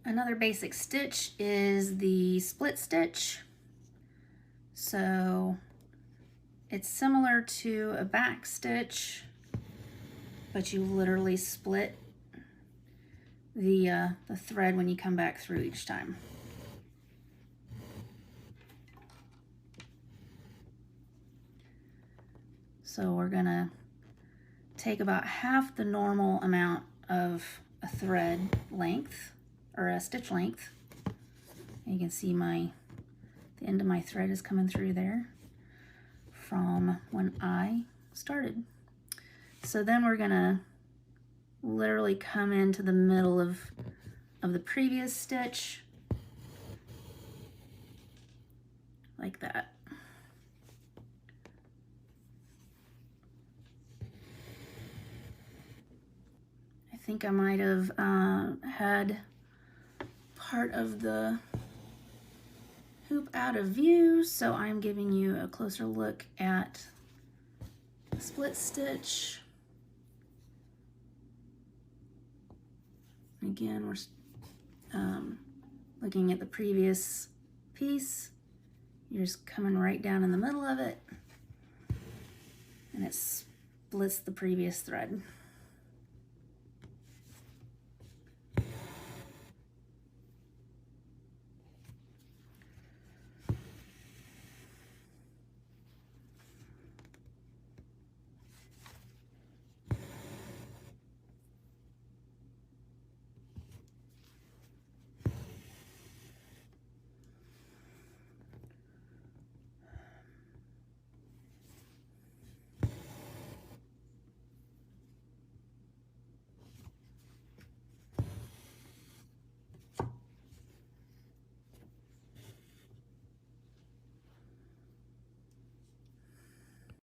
Another basic stitch is the split stitch. So it's similar to a back stitch, but you literally split the thread when you come back through each time. So we're gonna take about half the normal amount of a thread length, or a stitch length. And you can see the end of my thread is coming through there from when I started. So then we're gonna literally come into the middle of the previous stitch like that. I think I might have had part of the hoop out of view, so I'm giving you a closer look at the split stitch. Again, we're looking at the previous piece. You're just coming right down in the middle of it, and it splits the previous thread.